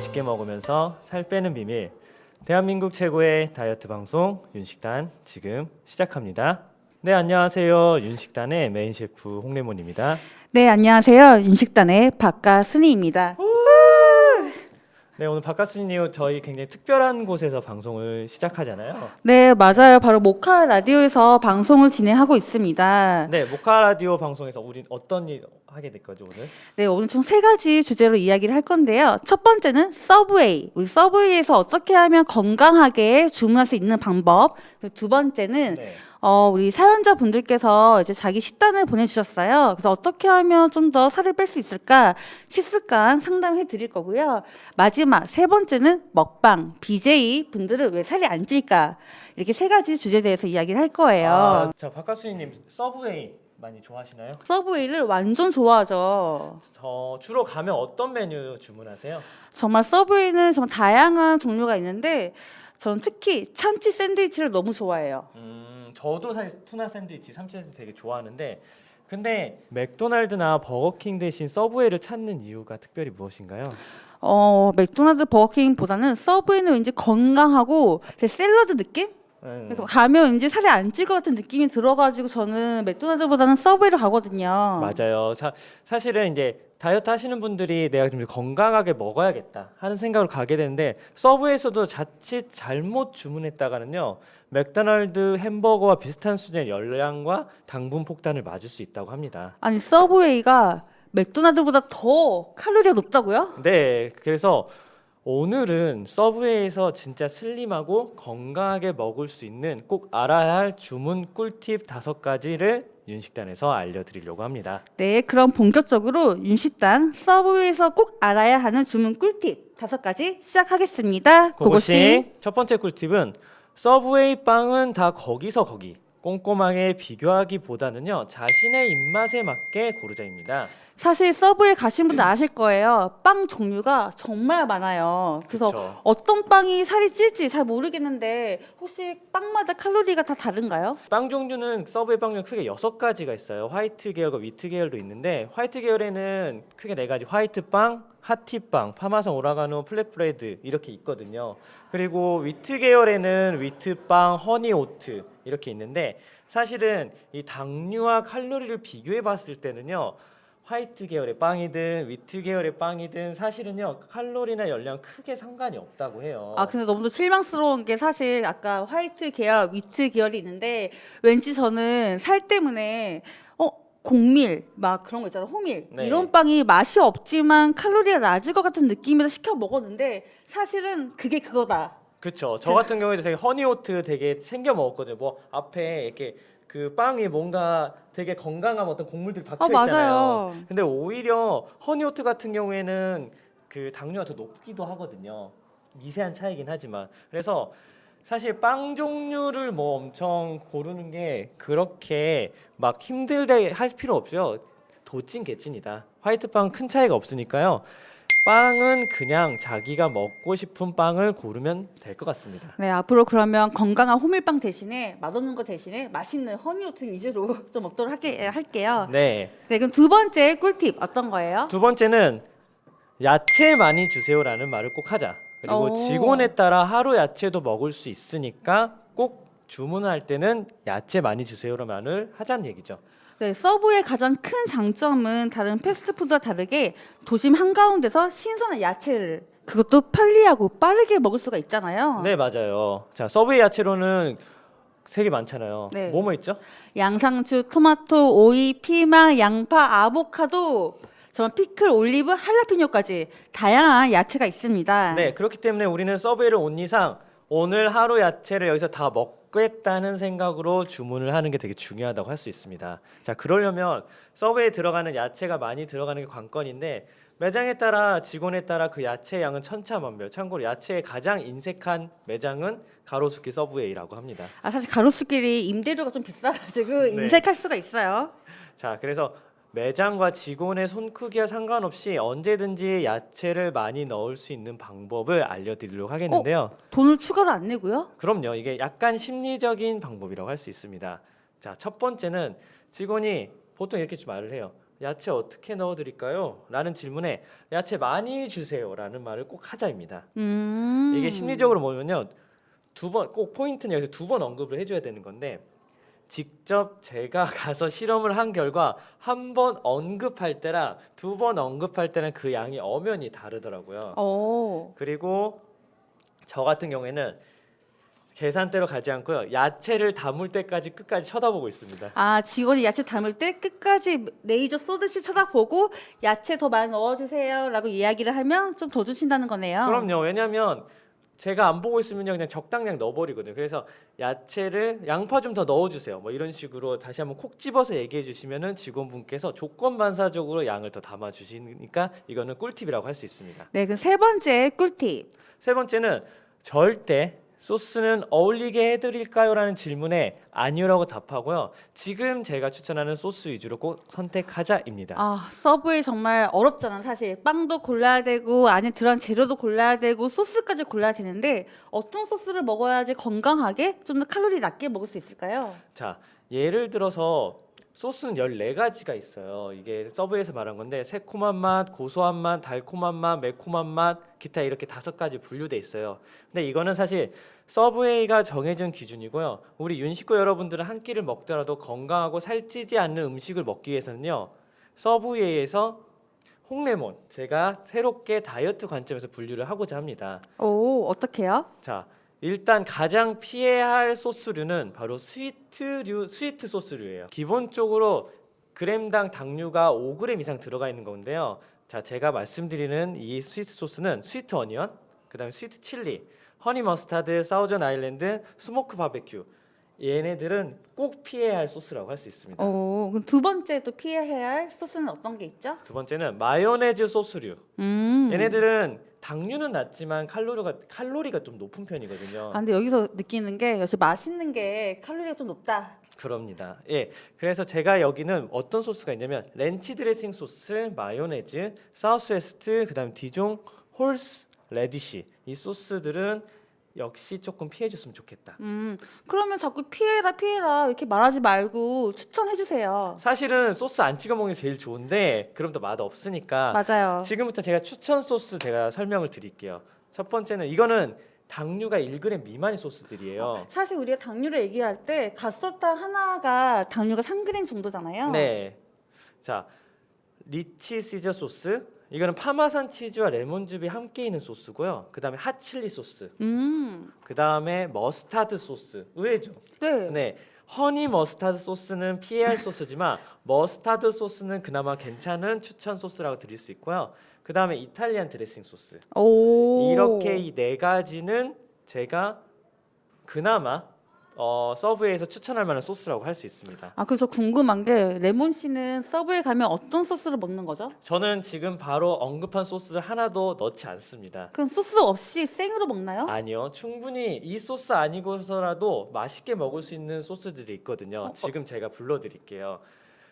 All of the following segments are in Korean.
맛있게 먹으면서 살 빼는 비밀. 대한민국 최고의 다이어트 방송 윤식단 지금 시작합니다. 네, 안녕하세요. 윤식단의 메인 셰프 홍래몬입니다. 네, 안녕하세요. 윤식단의 박가순이입니다. 네, 오늘 박가수님 저희 굉장히 특별한 곳에서 방송을 시작하잖아요. 네, 맞아요. 바로 모카 라디오에서 방송을 진행하고 있습니다. 네, 모카 라디오 방송에서 우린 어떤 일 하게 될 거죠 오늘? 네, 오늘 총 3가지 주제로 이야기를 할 건데요. 첫 번째는 서브웨이. 우리 서브웨이에서 어떻게 하면 건강하게 주문할 수 있는 방법. 그리고 두 번째는 네. 우리 사연자 분들께서 이제 자기 식단을 보내주셨어요. 그래서 어떻게 하면 좀 더 살을 뺄 수 있을까? 식습관 상담해 드릴 거고요. 마지막 세 번째는 먹방. BJ 분들은 왜 살이 안 찔까? 이렇게 3가지 주제에 대해서 이야기를 할 거예요. 자, 박가수님 서브웨이 많이 좋아하시나요? 서브웨이를 완전 좋아하죠. 주로 가면 어떤 메뉴 주문하세요? 정말 서브웨이는 정말 다양한 종류가 있는데 저는 특히 참치 샌드위치를 너무 좋아해요. 저도 사실 투나 샌드위치, 참치 샌드위치 되게 좋아하는데 근데 맥도날드나 버거킹 대신 서브웨이를 찾는 이유가 특별히 무엇인가요? 맥도날드 버거킹보다는 서브웨이는 왠지 건강하고 샐러드 느낌? 그러니까 가면 왠지 살이 안 찔 것 같은 느낌이 들어가지고 저는 맥도날드보다는 서브웨이로 가거든요. 맞아요. 사실은 이제 다이어트 하시는 분들이 내가 좀 건강하게 먹어야겠다 하는 생각으로 가게 되는데 서브웨이에서도 자칫 잘못 주문했다가는요 맥도날드 햄버거와 비슷한 수준의 열량과 당분 폭탄을 맞을 수 있다고 합니다. 아니 서브웨이가 맥도날드보다 더 칼로리가 높다고요? 네, 그래서 오늘은 서브웨이에서 진짜 슬림하고 건강하게 먹을 수 있는 꼭 알아야 할 주문 꿀팁 5가지를 윤식단에서 알려드리려고 합니다. 네, 그럼 본격적으로 윤식단 서브웨이에서 꼭 알아야 하는 주문 꿀팁 5가지 시작하겠습니다. 고고씨. 첫 번째 꿀팁은 서브웨이 빵은 다 거기서 거기 꼼꼼하게 비교하기보다는요 자신의 입맛에 맞게 고르자입니다. 사실 서브웨이 가신 분들 아실 거예요. 빵 종류가 정말 많아요. 그래서 그쵸. 어떤 빵이 살이 찔지 잘 모르겠는데 혹시 빵마다 칼로리가 다 다른가요? 빵 종류는 서브웨이 빵 중에 크게 6가지가 있어요. 화이트 계열과 위트 계열도 있는데 화이트 계열에는 크게 4가지 화이트 빵, 핫티빵, 파마산 오라가노, 플랫브레드 이렇게 있거든요. 그리고 위트 계열에는 위트빵, 허니오트 이렇게 있는데 사실은 이 당류와 칼로리를 비교해 봤을 때는요. 화이트 계열의 빵이든 위트 계열의 빵이든 사실은요 칼로리나 열량 크게 상관이 없다고 해요. 아 근데 너무도 실망스러운 게 사실 아까 화이트 계열, 위트 계열이 있는데 왠지 저는 살 때문에 공밀 막 그런 거 있잖아 호밀 네. 이런 빵이 맛이 없지만 칼로리가 낮을 것 같은 느낌에서 시켜 먹었는데 사실은 그게 그거다. 그쵸. 저 같은 경우에도 되게 허니오트 되게 챙겨 먹었거든요. 뭐 앞에 이렇게 그 빵이 뭔가 되게 건강한 어떤 곡물들이 박혀 있잖아요. 맞아요. 근데 오히려 허니오트 같은 경우에는 그 당류가 더 높기도 하거든요. 미세한 차이긴 하지만. 그래서 사실 빵 종류를 뭐 엄청 고르는 게 그렇게 막 힘들게 할 필요 없어요. 도찐 개찐이다. 화이트빵 큰 차이가 없으니까요. 빵은 그냥 자기가 먹고 싶은 빵을 고르면 될 것 같습니다. 네, 앞으로 그러면 건강한 호밀빵 대신에 맛없는 거 대신에 맛있는 허니오트 위주로 좀 먹도록 할게요. 네. 네, 그럼 두 번째 꿀팁 어떤 거예요? 두 번째는 야채 많이 주세요라는 말을 꼭 하자. 그리고 오. 직원에 따라 하루 야채도 먹을 수 있으니까 꼭 주문할 때는 야채 많이 주세요라는 말을 하자는 얘기죠. 네, 서브의 가장 큰 장점은 다른 패스트푸드와 다르게 도심 한가운데서 신선한 야채를 그것도 편리하고 빠르게 먹을 수가 있잖아요. 네, 맞아요. 자, 서브웨이 야채로는 되게 많잖아요. 네. 뭐뭐 있죠? 양상추, 토마토, 오이, 피망, 양파, 아보카도, 정말 피클, 올리브, 할라피뇨까지 다양한 야채가 있습니다. 네, 그렇기 때문에 우리는 서브웨이를 온 이상 오늘 하루 야채를 여기서 다 먹겠다는 생각으로 주문을 하는 게 되게 중요하다고 할 수 있습니다. 자, 그러려면 서브웨이에 들어가는 야채가 많이 들어가는 게 관건인데 매장에 따라 직원에 따라 그 야채 양은 천차만별. 참고로 야채의 가장 인색한 매장은 가로수길 서브웨이라고 합니다. 아, 사실 가로수길이 임대료가 좀 비싸가지고 인색할 수가 있어요. 자, 그래서 매장과 직원의 손 크기와 상관없이 언제든지 야채를 많이 넣을 수 있는 방법을 알려드리려고 하겠는데요. 돈을 추가로 안 내고요? 그럼요. 이게 약간 심리적인 방법이라고 할 수 있습니다. 자, 첫 번째는 직원이 보통 이렇게 말을 해요. 야채 어떻게 넣어드릴까요? 라는 질문에 야채 많이 주세요라는 말을 꼭 하자입니다. 이게 심리적으로 뭐냐면요, 꼭 포인트는 여기서 2번 언급을 해줘야 되는 건데, 직접 제가 가서 실험을 한 결과 한 번 언급할 때랑 2번 언급할 때는 그 양이 엄연히 다르더라고요. 그리고 저 같은 경우에는 계산대로 가지 않고요, 야채를 담을 때까지 끝까지 쳐다보고 있습니다. 아, 직원이 야채 담을 때 끝까지 레이저 쏘듯이 쳐다보고 야채 더 많이 넣어주세요라고 이야기를 하면 좀 더 주신다는 거네요. 그럼요. 왜냐하면 제가 안 보고 있으면 그냥 적당량 넣어버리거든요. 그래서 야채를 양파 좀 더 넣어주세요, 뭐 이런 식으로 다시 한번 콕 집어서 얘기해 주시면은 직원분께서 조건 반사적으로 양을 더 담아 주시니까 이거는 꿀팁이라고 할 수 있습니다. 네, 그럼 세 번째 꿀팁. 세 번째는 절대 소스는 어울리게 해드릴까요? 라는 질문에 아니요라고 답하고요, 지금 제가 추천하는 소스 위주로 꼭 선택하자입니다. 아, 서브웨이 정말 어렵잖아. 사실 빵도 골라야 되고 안에 들어간 재료도 골라야 되고 소스까지 골라야 되는데 어떤 소스를 먹어야지 건강하게 좀 더 칼로리 낮게 먹을 수 있을까요? 자, 예를 들어서 소스는 14가지가 있어요. 이게 서브웨이에서 말한 건데, 새콤한 맛, 고소한 맛, 달콤한 맛, 매콤한 맛, 기타 이렇게 5가지 분류돼 있어요. 근데 이거는 사실 서브웨이가 정해진 기준이고요. 우리 윤식구 여러분들은 한 끼를 먹더라도 건강하고 살찌지 않는 음식을 먹기 위해서는요, 서브웨이에서 홍레몬, 제가 새롭게 다이어트 관점에서 분류를 하고자 합니다. 오, 어떻게요? 자, 일단 가장 피해야 할 소스류는 바로 스위트 소스류예요. 기본적으로 그램당 당류가 5g 이상 들어가 있는 건데요. 자, 제가 말씀드리는 이 스위트 소스는 스위트 어니언, 그다음에 스위트 칠리, 허니 머스타드, 사우전 아일랜드, 스모크 바베큐, 얘네들은 꼭 피해야 할 소스라고 할 수 있습니다. 오, 그럼 두 번째 또 피해야 할 소스는 어떤 게 있죠? 두 번째는 마요네즈 소스류. 얘네들은 당류는 낮지만 칼로리가 좀 높은 편이거든요. 아, 근데 여기서 느끼는 게 역시 맛있는 게 칼로리가 좀 높다. 그럽니다. 예, 그래서 제가 여기는 어떤 소스가 있냐면 렌치 드레싱 소스, 마요네즈, 사우스웨스트, 그다음 디종, 홀스, 레디시, 이 소스들은 역시 조금 피해줬으면 좋겠다. 그러면 자꾸 피해라 이렇게 말하지 말고 추천해 주세요. 사실은 소스 안 찍어 먹는 게 제일 좋은데 그럼 또 맛 없으니까 맞아요. 지금부터 제가 추천 소스 제가 설명을 드릴게요. 첫 번째는 이거는 당류가 1g 미만의 소스들이에요. 사실 우리가 당류를 얘기할 때 갓소타 하나가 당류가 3g 정도잖아요. 네. 자, 리치 시저 소스. 이거는 파마산 치즈와 레몬즙이 함께 있는 소스고요. 그다음에 핫칠리 소스. 그다음에 머스타드 소스. 의외죠. 네. 네. 허니 머스타드 소스는 피해야 할 소스지만 머스타드 소스는 그나마 괜찮은 추천 소스라고 드릴 수 있고요. 그다음에 이탈리안 드레싱 소스. 오. 이렇게 이 4가지는 제가 그나마 서브웨이에서 추천할 만한 소스라고 할 수 있습니다. 아, 그래서 궁금한 게 레몬 씨는 서브에 가면 어떤 소스를 먹는 거죠? 저는 지금 바로 언급한 소스를 하나도 넣지 않습니다. 그럼 소스 없이 생으로 먹나요? 아니요, 충분히 이 소스 아니고서라도 맛있게 먹을 수 있는 소스들이 있거든요. 지금 제가 불러드릴게요.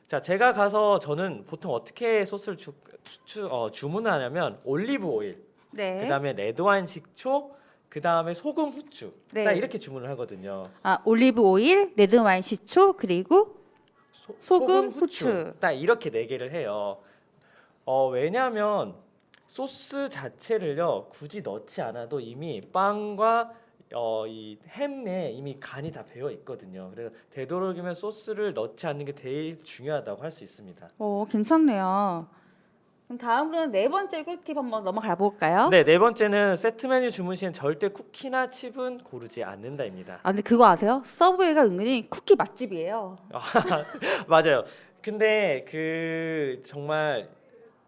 자, 제가 가서 저는 보통 어떻게 소스를 주문하냐면 올리브 오일, 네. 그다음에 레드와인 식초, 그다음에 소금, 후추, 네. 딱 이렇게 주문을 하거든요. 아, 올리브 오일, 레드와인 식초, 그리고 소금, 후추. 딱 이렇게 4개를 해요. 왜냐하면 소스 자체를요 굳이 넣지 않아도 이미 빵과 이 햄에 이미 간이 다 배어 있거든요. 그래서 되도록이면 소스를 넣지 않는 게 제일 중요하다고 할 수 있습니다. 괜찮네요. 그럼 다음으로는 네 번째 꿀팁 한번 넘어가 볼까요? 네, 네 번째는 세트 메뉴 주문 시엔 절대 쿠키나 칩은 고르지 않는다입니다. 아, 근데 그거 아세요? 서브웨이가 은근히 쿠키 맛집이에요. 맞아요. 근데 그 정말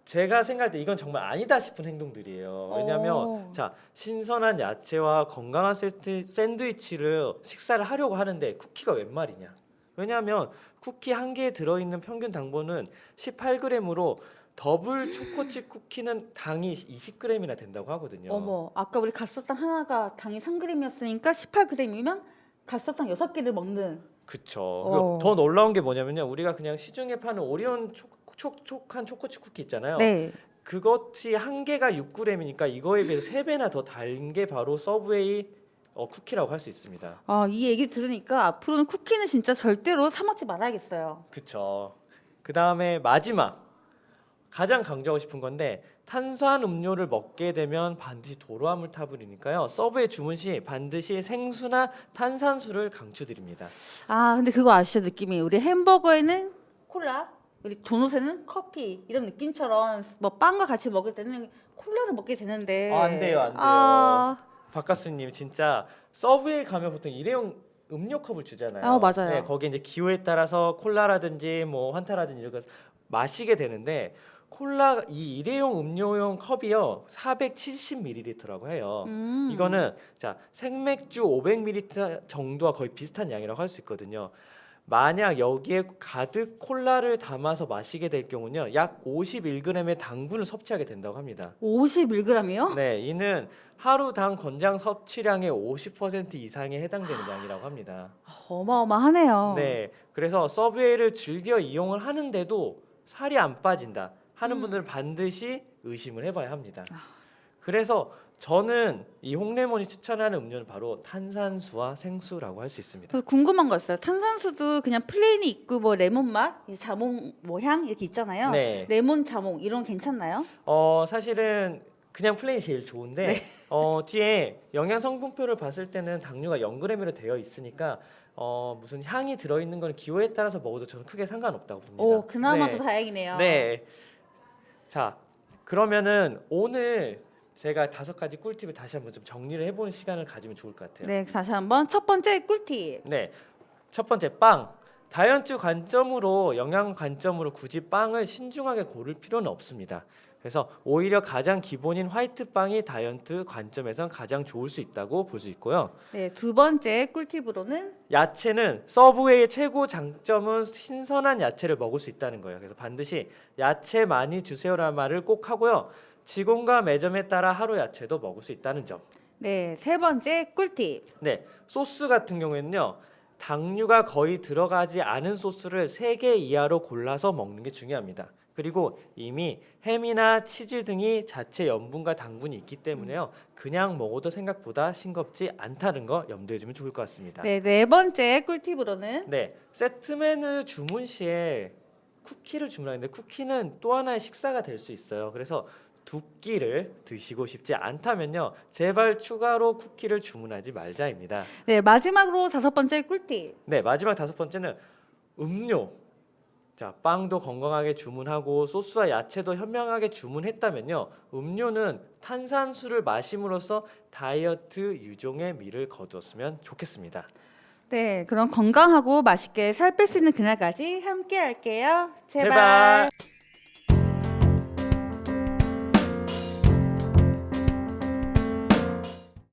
제가 생각할 때 이건 정말 아니다 싶은 행동들이에요. 왜냐하면 자, 신선한 야채와 건강한 샌드위치를 식사를 하려고 하는데 쿠키가 웬 말이냐? 왜냐하면 쿠키 한 개에 들어있는 평균 당분은 18g으로 더블 초코칩 쿠키는 당이 20g이나 된다고 하거든요. 어머, 아까 우리 갓사탕 하나가 당이 3g이었으니까 18g이면 갓사탕 6개를 먹는. 그쵸. 그리고 더 놀라운 게 뭐냐면요, 우리가 그냥 시중에 파는 오리온 촉촉한 초코칩 쿠키 있잖아요. 네. 그것이 한 개가 6g이니까 이거에 비해서 3배나 더 단 게 바로 서브웨이 쿠키라고 할 수 있습니다. 이 얘기 들으니까 앞으로는 쿠키는 진짜 절대로 사 먹지 말아야겠어요. 그쵸. 그 다음에 마지막 가장 강조하고 싶은 건데 탄산 음료를 먹게 되면 반드시 도로아물 타블이니까요. 서브웨이 주문 시 반드시 생수나 탄산수를 강추드립니다. 아, 근데 그거 아시죠? 느낌이 우리 햄버거에는 콜라, 우리 도넛에는 커피 이런 느낌처럼 뭐 빵과 같이 먹을 때는 콜라를 먹게 되는데 안 돼요, 안 돼요. 아, 박가수님 진짜 서브웨이 가면 보통 일회용 음료 컵을 주잖아요. 맞아요. 네, 거기에 이제 기호에 따라서 콜라라든지 뭐 환타라든지 이런 거 마시게 되는데 콜라 이 일회용 음료용 컵이요 470ml라고 해요. 이거는 자 생맥주 500ml 정도와 거의 비슷한 양이라고 할 수 있거든요. 만약 여기에 가득 콜라를 담아서 마시게 될 경우는요 약 51g의 당분을 섭취하게 된다고 합니다. 51g이요? 네, 이는 하루당 권장 섭취량의 50% 이상에 해당되는 양이라고 합니다. 어마어마하네요. 네, 그래서 서브웨이를 즐겨 이용을 하는데도 살이 안 빠진다 하는 분들은 반드시 의심을 해봐야 합니다. 그래서 저는 이 홍레몬이 추천하는 음료는 바로 탄산수와 생수라고 할 수 있습니다. 그래서 궁금한 거 있어요. 탄산수도 그냥 플레인이 있고 뭐 레몬 맛, 이 자몽 뭐 향 이렇게 있잖아요. 네. 레몬 자몽 이런 괜찮나요? 사실은 그냥 플레인이 제일 좋은데 뒤에 영양 성분표를 봤을 때는 당류가 0g으로 되어 있으니까 무슨 향이 들어있는 건 기호에 따라서 먹어도 저는 크게 상관없다고 봅니다. 오, 그나마도 네. 다행이네요. 네. 자, 그러면은 오늘 제가 5가지 꿀팁을 다시 한번 좀 정리를 해보는 시간을 가지면 좋을 것 같아요. 네, 다시 한번 첫 번째 꿀팁. 네. 첫 번째 빵. 다이어트 관점으로 영양 관점으로 굳이 빵을 신중하게 고를 필요는 없습니다. 그래서 오히려 가장 기본인 화이트 빵이 다이어트 관점에선 가장 좋을 수 있다고 볼 수 있고요. 네, 두 번째 꿀팁으로는 야채는 서브웨이의 최고 장점은 신선한 야채를 먹을 수 있다는 거예요. 그래서 반드시 야채 많이 주세요라는 말을 꼭 하고요. 직원과 매점에 따라 하루 야채도 먹을 수 있다는 점. 네, 세 번째 꿀팁. 네, 소스 같은 경우에는요. 당류가 거의 들어가지 않은 소스를 3개 이하로 골라서 먹는 게 중요합니다. 그리고 이미 햄이나 치즈 등이 자체 염분과 당분이 있기 때문에요. 그냥 먹어도 생각보다 싱겁지 않다는 거 염두에 두면 좋을 것 같습니다. 네, 네 번째 꿀팁으로는 네, 세트 메뉴 주문 시에 쿠키를 주문하는데 쿠키는 또 하나의 식사가 될 수 있어요. 그래서 2끼를 드시고 싶지 않다면요, 제발 추가로 쿠키를 주문하지 말자입니다. 네, 마지막으로 다섯 번째 꿀팁. 네, 마지막 5번째는 음료. 자, 빵도 건강하게 주문하고 소스와 야채도 현명하게 주문했다면요, 음료는 탄산수를 마심으로써 다이어트 유종의 미를 거두었으면 좋겠습니다. 네, 그럼 건강하고 맛있게 살 뺄 수 있는 그날까지 함께 할게요. 제발.